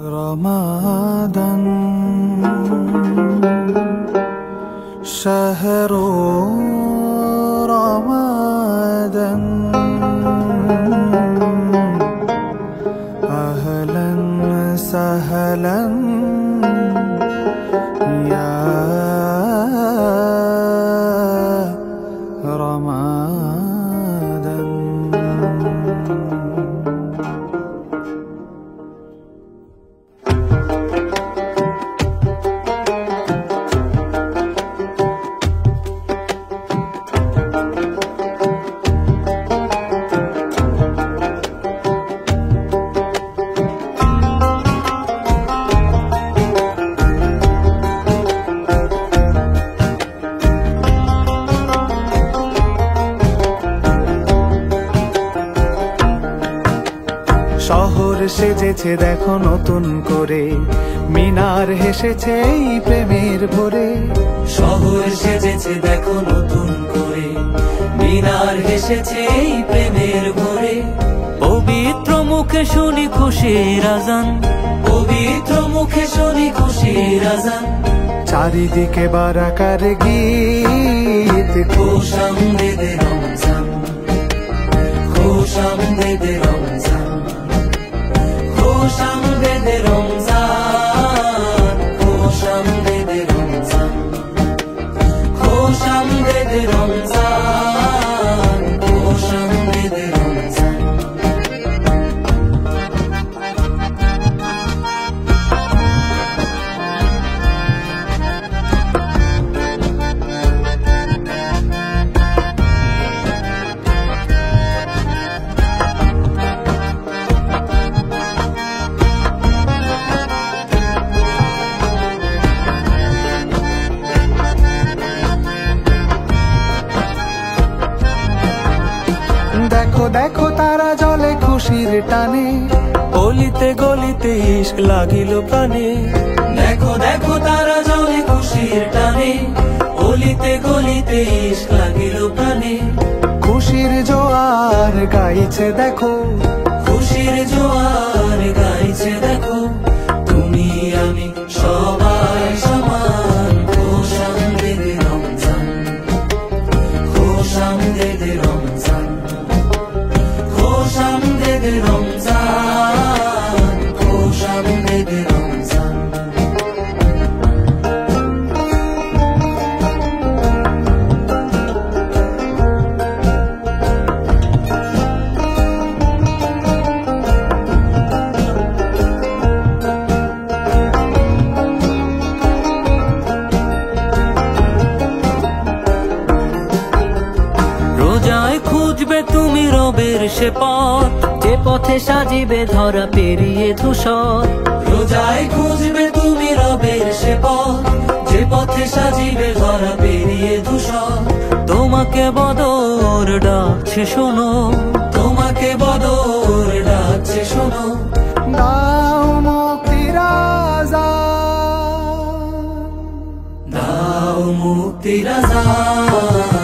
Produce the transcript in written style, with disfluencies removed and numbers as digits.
Ramadan शहरो Ramadan अहलन सहलन या Ramadan. শহর সেজেছে দেখো নতুন করে, মিনার হেসেছে এই প্রেমের ভোরে। শহর সেজেছে দেখো নতুন করে, মিনার হেসেছে এই প্রেমের ভোরে। পবিত্র মুখে শুনি খুশির আজান, পবিত্র মুখে শুনি খুশির আজান। চারিদিকে বারাকার গীত, খুশ আমদেদে রমজান, খুশ আমদেদে রমজান, খুশ আমদেদে রমজান, খুশ আমদেদে রমজান, খুশ আমদেদে রমজান, খুশ আমদেদে রমজান। দেখো দেখো তারা জলে খুশির টানে, অলিতে গলিতে ইশক লাগিল প্রাণে। দেখো দেখো তারা জলে খুশির টানে, অলিতে গলিতে ইশক লাগিল প্রাণে। খুশির জোয়ার গাইছে দেখো, খুশির জোয়ার গাইছে দেখো। তুমি আমি সবাই সমান, খুশ আমদেদে রমজান, খুশ আমদেদে রমজান, খুশ আমদেদে রমজান, খুশ আমদেদে রমজান। রোজায় খুঁজবে তুমি রবের সে পথ, যে পথে সাজিবে ধরা পেরিয়ে ধূসর। রোজায় খুঁজবে তুমি রবের সে পথ, যে পথে সাজিবে ধরা পেরিয়ে ধূসর। তোমাকে বদর ডাকছে শোনো, তোমাকে বদর ডাকছে শোনো। দাও মুক্তির আজান, দাও মুক্তির আজান।